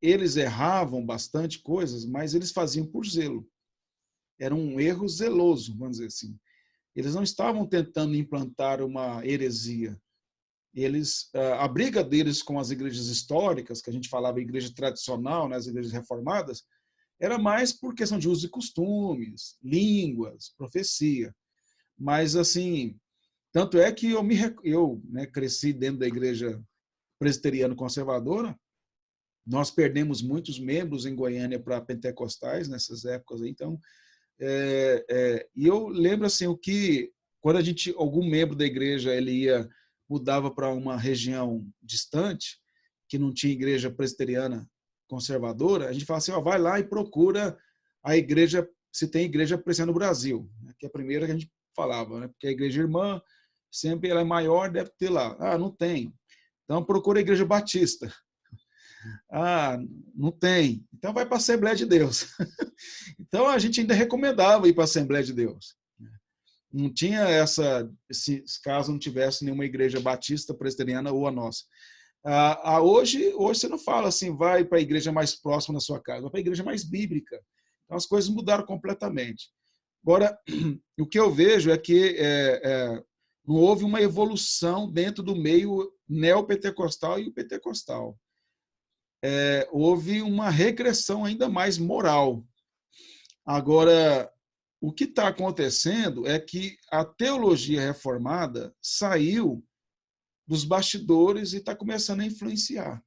Speaker 1: eles erravam bastante coisas, mas eles faziam por zelo. Era um erro zeloso, vamos dizer assim. Eles não estavam tentando implantar uma heresia. A briga deles com as igrejas históricas, que a gente falava igreja tradicional, né, as igrejas reformadas, era mais por questão de uso e costumes, línguas, profecia. Mas, assim, tanto é que eu cresci dentro da igreja presbiteriana conservadora, nós perdemos muitos membros em Goiânia para pentecostais nessas épocas. Então, e eu lembro assim, quando algum membro da igreja mudava para uma região distante, que não tinha igreja presbiteriana conservadora, a gente falava assim, vai lá e procura a igreja, se tem igreja presbiteriana no Brasil, que é a primeira que a gente falava, né? Porque a igreja irmã, sempre ela é maior, deve ter lá. Não tem. Então procura a igreja batista. Não tem. Então vai para a Assembleia de Deus. Então a gente ainda recomendava ir para a Assembleia de Deus. Não tinha se caso não tivesse nenhuma igreja batista, presbiteriana ou a nossa. Hoje você não fala assim, vai para a igreja mais próxima da sua casa, vai para a igreja mais bíblica. Então as coisas mudaram completamente. Agora, o que eu vejo é que não houve uma evolução dentro do meio neopentecostal e o pentecostal. Houve uma regressão ainda mais moral. Agora, o que está acontecendo é que a teologia reformada saiu dos bastidores e está começando a influenciar.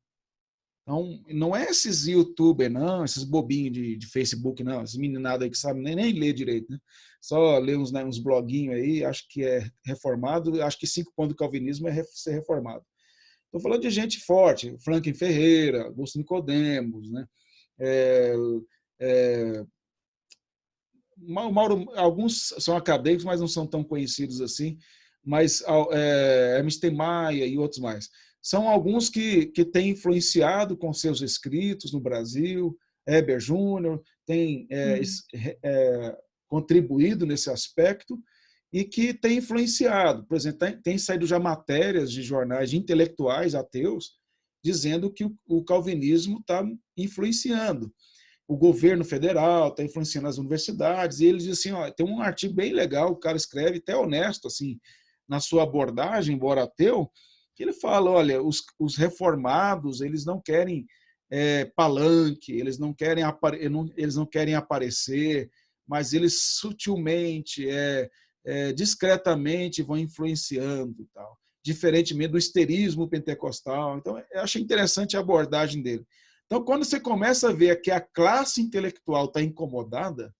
Speaker 1: Então, não é esses youtubers, não, esses bobinhos de Facebook, não, esses meninados aí que sabem nem ler direito, né? Só ler uns bloguinhos aí, acho que é reformado, acho que 5 pontos do calvinismo é ser reformado. Estou falando de gente forte, Franklin Ferreira, Augusto Nicodemos, né? Mauro, alguns são acadêmicos, mas não são tão conhecidos assim, mas M.T. Maia e outros mais. São alguns que têm influenciado com seus escritos no Brasil, Heber Júnior tem contribuído nesse aspecto, e que tem influenciado. Por exemplo, tem saído já matérias de jornais de intelectuais ateus dizendo que o calvinismo está influenciando. O governo federal está influenciando as universidades, e eles dizem assim, ó, tem um artigo bem legal, o cara escreve, até honesto, assim, na sua abordagem, embora ateu, que ele fala, olha, os reformados, eles não querem palanque, eles não querem aparecer, mas eles sutilmente, discretamente vão influenciando e tal, diferentemente do histerismo pentecostal. Então, eu achei interessante a abordagem dele. Então, quando você começa a ver que a classe intelectual está incomodada,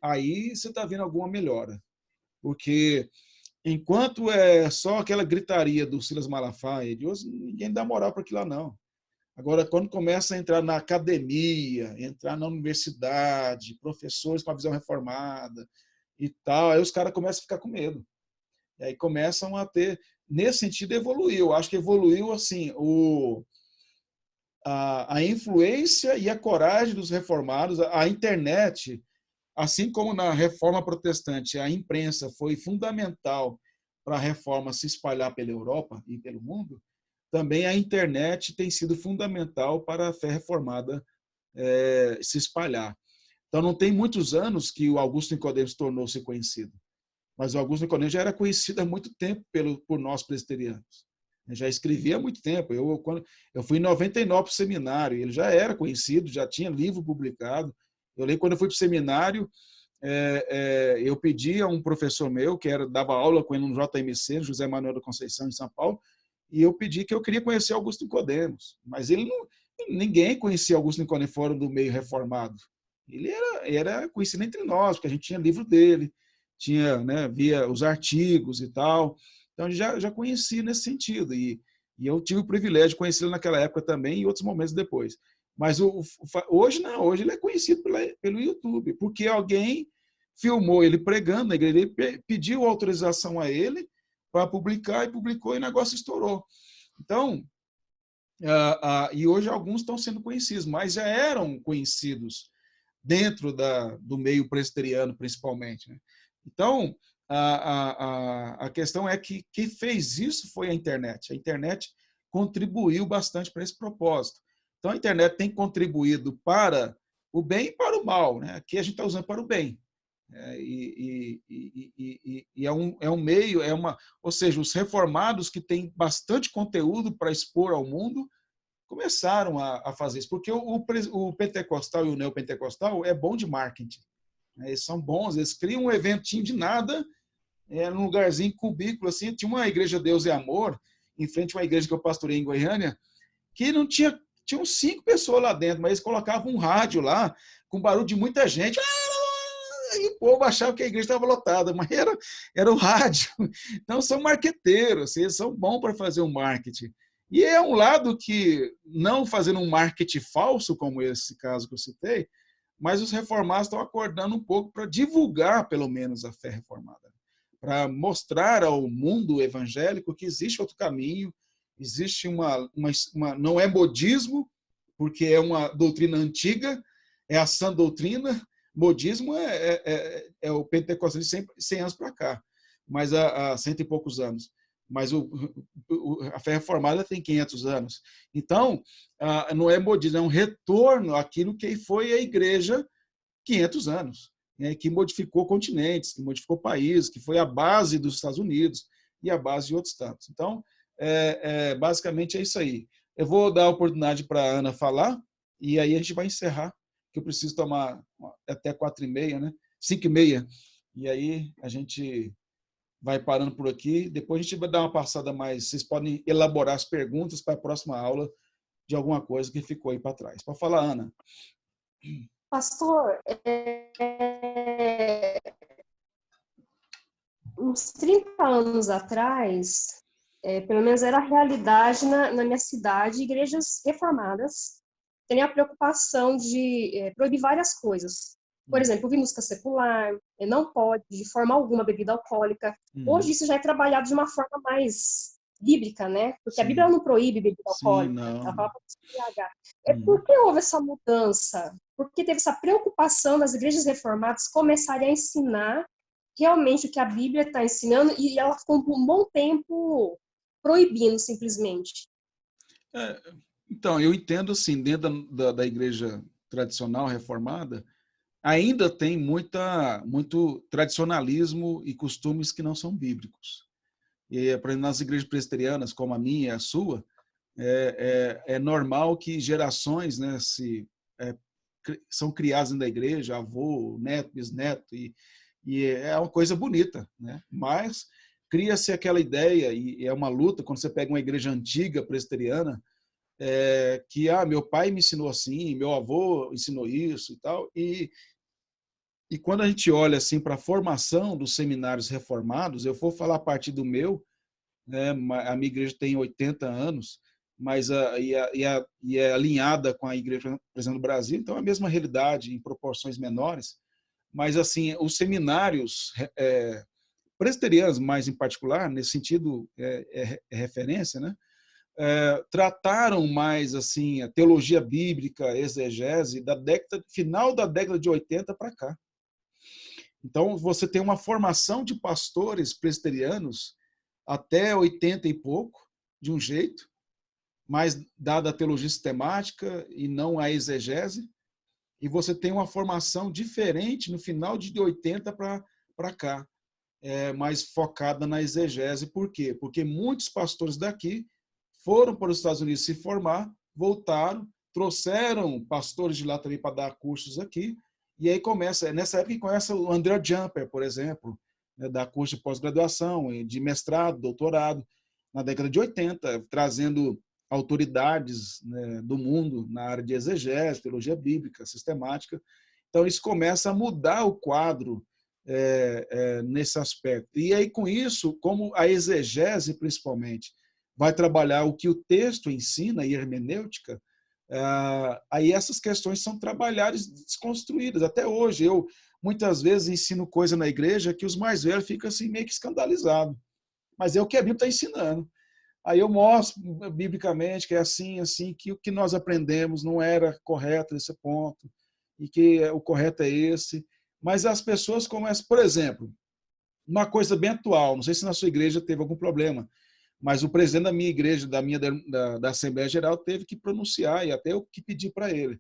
Speaker 1: aí você está vendo alguma melhora. Porque enquanto é só aquela gritaria do Silas Malafaia, ninguém dá moral para aquilo lá, não. Agora, quando começa a entrar na academia, entrar na universidade, professores com a visão reformada e tal, aí os caras começam a ficar com medo. E aí começam a ter, nesse sentido, evoluiu. Eu acho que evoluiu assim, a influência e a coragem dos reformados, a internet, assim como na Reforma Protestante, a imprensa foi fundamental para a reforma se espalhar pela Europa e pelo mundo, também a internet tem sido fundamental para a fé reformada se espalhar. Então, não tem muitos anos que o Augusto Nicodemos tornou-se conhecido, mas o Augusto Nicodemos já era conhecido há muito tempo por nós presbiterianos. Eu já escrevia há muito tempo. Eu fui em 99 para o seminário, ele já era conhecido, já tinha livro publicado. Eu lembro quando eu fui para o seminário, eu pedi a um professor meu, que dava aula com ele no JMC, José Manuel da Conceição, em São Paulo, e eu pedi que eu queria conhecer Augusto Nicodemos. Mas ninguém conhecia Augusto Nicodemos fora do meio reformado. Ele era conhecido entre nós, porque a gente tinha livro dele, via os artigos e tal. Então, já conheci nesse sentido. E eu tive o privilégio de conhecê-lo naquela época também e outros momentos depois. Mas hoje não, hoje ele é conhecido pelo YouTube, porque alguém filmou ele pregando na igreja, ele pediu autorização a ele para publicar e publicou e o negócio estourou. Então, e hoje alguns estão sendo conhecidos, mas já eram conhecidos dentro do meio presbiteriano, principalmente. Né? Então, a questão é que quem fez isso foi a internet. A internet contribuiu bastante para esse propósito. Então, a internet tem contribuído para o bem e para o mal. Né? Aqui a gente está usando para o bem. E é um meio, ou seja, os reformados que têm bastante conteúdo para expor ao mundo começaram a fazer isso, porque o pentecostal e o neopentecostal é bom de marketing. Eles são bons, eles criam um eventinho de nada, num lugarzinho cubículo, assim. Tinha uma igreja Deus e Amor, em frente a uma igreja que eu pastorei em Goiânia, que não tinham 5 pessoas lá dentro, mas eles colocavam um rádio lá, com barulho de muita gente, e o povo achava que a igreja estava lotada, mas era o rádio. Então, são marqueteiros, eles são bons para fazer um marketing. E é um lado que, não fazendo um marketing falso, como esse caso que eu citei, mas os reformados estão acordando um pouco para divulgar, pelo menos, a fé reformada, para mostrar ao mundo evangélico que existe outro caminho, existe não é modismo, porque é uma doutrina antiga, é a sã doutrina. Modismo é o pentecostalismo de 100 anos para cá, mas há 100 e poucos anos. Mas a fé reformada tem 500 anos. Então, não é modismo, é um retorno àquilo que foi a igreja 500 anos, né, que modificou continentes, que modificou países, que foi a base dos Estados Unidos e a base de outros tantos. Então, basicamente é isso aí. Eu vou dar a oportunidade para a Ana falar, e aí a gente vai encerrar, que eu preciso tomar até 4h30, né? 5h30. E aí a gente vai parando por aqui. Depois a gente vai dar uma passada mais. Vocês podem elaborar as perguntas para a próxima aula de alguma coisa que ficou aí para trás. Pode falar, Ana.
Speaker 2: Pastor, uns 30 anos atrás, pelo menos era a realidade na minha cidade, igrejas reformadas têm a preocupação de proibir várias coisas. Por exemplo, ouvir música secular, não pode, de forma alguma, bebida alcoólica. Hoje isso já é trabalhado de uma forma mais bíblica, né? Porque a Bíblia não proíbe bebida alcoólica, ela fala para se embriagar. Por que houve essa mudança? Porque teve essa preocupação das igrejas reformadas começarem a ensinar realmente o que a Bíblia está ensinando, e ela ficou por um bom tempo proibindo, simplesmente.
Speaker 1: Então, eu entendo assim, dentro da igreja tradicional reformada, ainda tem muito tradicionalismo e costumes que não são bíblicos. E, por exemplo, nas igrejas presbiterianas, como a minha e a sua, é normal que gerações, né, são criadas dentro da igreja, avô, neto, bisneto, e é uma coisa bonita, né? Mas cria-se aquela ideia, e é uma luta, quando você pega uma igreja antiga presbiteriana, que meu pai me ensinou assim, meu avô ensinou isso e tal, e quando a gente olha assim para a formação dos seminários reformados, eu vou falar a partir do meu, né, a minha igreja tem 80 anos, mas é alinhada com a igreja, por exemplo, do Brasil, então é a mesma realidade em proporções menores, mas assim, os seminários presbiterianos, mais em particular, nesse sentido é referência, né? Trataram mais assim a teologia bíblica, a exegese final da década de 80 para cá. Então você tem uma formação de pastores presbiterianos até 80 e pouco, de um jeito, mais dada a teologia sistemática e não a exegese, e você tem uma formação diferente no final de 80 para cá, mais focada na exegese. Por quê? Porque muitos pastores daqui foram para os Estados Unidos se formar, voltaram, trouxeram pastores de lá também para dar cursos aqui, e aí começa, nessa época começa o André Jumper, por exemplo, né, dar curso de pós-graduação, de mestrado, doutorado, na década de 80, trazendo autoridades, né, do mundo na área de exegese, teologia bíblica, sistemática. Então, isso começa a mudar o quadro nesse aspecto. E aí, com isso, como a exegese, principalmente, vai trabalhar o que o texto ensina, e hermenêutica, aí essas questões são trabalhadas e desconstruídas. Até hoje, eu muitas vezes ensino coisa na igreja que os mais velhos ficam assim, meio que escandalizados. Mas é o que a Bíblia está ensinando. Aí eu mostro biblicamente que é assim, que o que nós aprendemos não era correto nesse ponto, e que o correto é esse. Mas as pessoas começam, por exemplo, uma coisa bem atual, não sei se na sua igreja teve algum problema, mas o presidente da minha igreja, da Assembleia Geral, teve que pronunciar, e até eu que pedi para ele.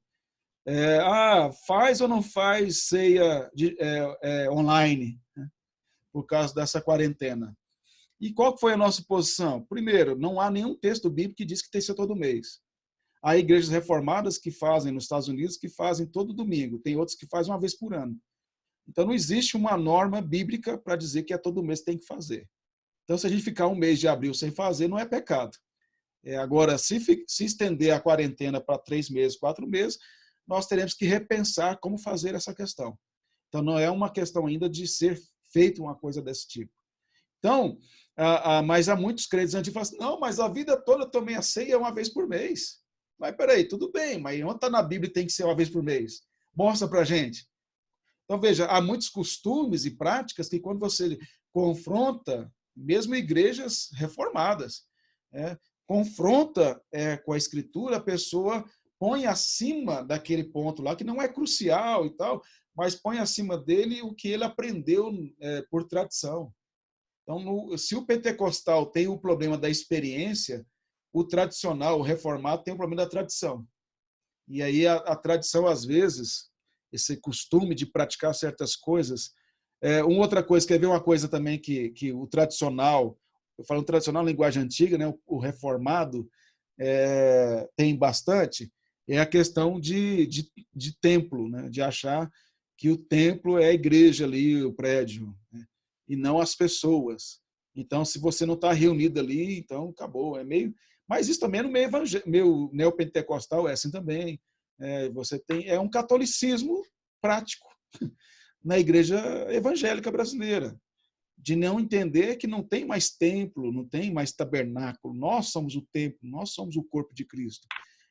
Speaker 1: Faz ou não faz ceia online, né, por causa dessa quarentena? E qual foi a nossa posição? Primeiro, não há nenhum texto bíblico que diz que tem que ser todo mês. Há igrejas reformadas que fazem nos Estados Unidos que fazem todo domingo, tem outros que fazem uma vez por ano. Então, não existe uma norma bíblica para dizer que todo mês tem que fazer. Então, se a gente ficar um mês de abril sem fazer, não é pecado. Agora, se estender a quarentena para 3 meses, 4 meses, nós teremos que repensar como fazer essa questão. Então, não é uma questão ainda de ser feita uma coisa desse tipo. Então, mas há muitos crentes antigos que falam assim, não, mas a vida toda eu tomei a ceia uma vez por mês. Mas peraí, tudo bem, mas onde está na Bíblia tem que ser uma vez por mês? Mostra para a gente. Então, veja, há muitos costumes e práticas que quando você confronta, mesmo igrejas reformadas, confronta com a Escritura, a pessoa põe acima daquele ponto lá, que não é crucial e tal, mas põe acima dele o que ele aprendeu por tradição. Então, se o pentecostal tem o problema da experiência, o tradicional, o reformado, tem o problema da tradição. E aí a tradição, às vezes, esse costume de praticar certas coisas. Uma outra coisa, quer ver uma coisa também que o tradicional, eu falo tradicional, linguagem antiga, né, o reformado tem bastante, é a questão de templo, né, de achar que o templo é a igreja ali, o prédio, né, e não as pessoas. Então, se você não está reunido ali, então acabou. Mas isso também é no meio neopentecostal, é assim também. Você tem um catolicismo prático na igreja evangélica brasileira, de não entender que não tem mais templo, não tem mais tabernáculo. Nós somos o templo, nós somos o corpo de Cristo.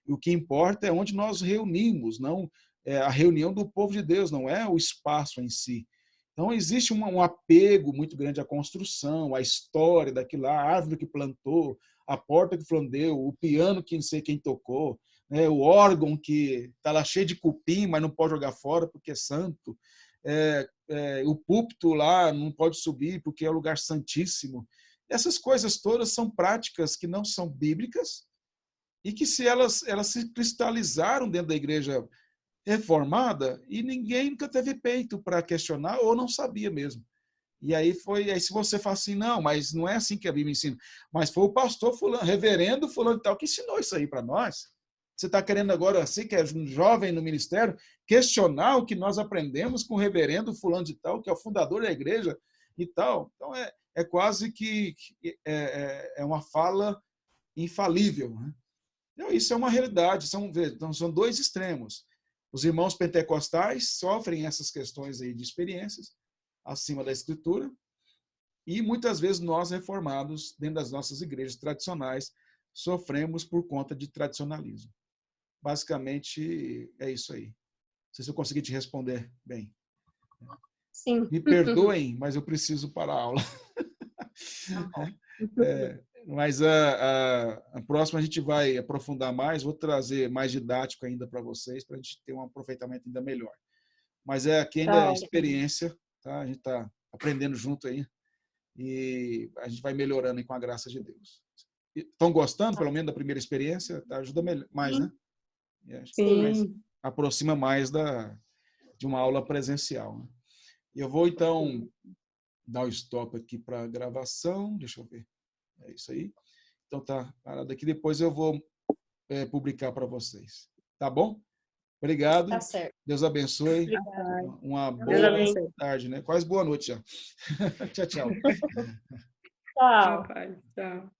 Speaker 1: E o que importa é onde nós reunimos, não a reunião do povo de Deus, não é o espaço em si. Então, existe um apego muito grande à construção, à história daquilo lá, a árvore que plantou, a porta que flandeu, o piano que não sei quem tocou, né, o órgão que está lá cheio de cupim, mas não pode jogar fora porque é santo. o púlpito lá não pode subir porque é um lugar santíssimo. Essas coisas todas são práticas que não são bíblicas e que elas se cristalizaram dentro da igreja reformada e ninguém nunca teve peito para questionar ou não sabia mesmo. E aí se você fala assim, não, mas não é assim que a Bíblia ensina. Mas foi o pastor fulano, reverendo fulano e tal, que ensinou isso aí para nós. Você está querendo agora, assim, que é um jovem no ministério, questionar o que nós aprendemos com o reverendo fulano de tal, que é o fundador da igreja e tal. Então, é quase que é uma fala infalível. Né? Então, isso é uma realidade. São dois extremos. Os irmãos pentecostais sofrem essas questões aí de experiências acima da Escritura e muitas vezes nós, reformados, dentro das nossas igrejas tradicionais, sofremos por conta de tradicionalismo. Basicamente, é isso aí. Não sei se eu consegui te responder bem.
Speaker 2: Sim.
Speaker 1: Me perdoem, mas eu preciso parar a aula. Mas a próxima a gente vai aprofundar mais, vou trazer mais didático ainda para vocês, para a gente ter um aproveitamento ainda melhor. Mas aqui ainda é experiência, tá? A gente está aprendendo junto aí e a gente vai melhorando aí com a graça de Deus. Estão gostando, pelo menos, da primeira experiência? Tá? Ajuda mais, né?
Speaker 3: Sim.
Speaker 1: Aproxima mais de uma aula presencial. Né? Eu vou, então, dar o stop aqui para a gravação. Deixa eu ver. É isso aí. Então, tá parado aqui. Depois eu vou publicar para vocês. Tá bom? Obrigado.
Speaker 2: Tá certo.
Speaker 1: Deus abençoe.
Speaker 2: Obrigada.
Speaker 1: Uma boa tarde, né? Quase boa noite já. Tchau, tchau.
Speaker 2: Tchau.
Speaker 3: Tchau.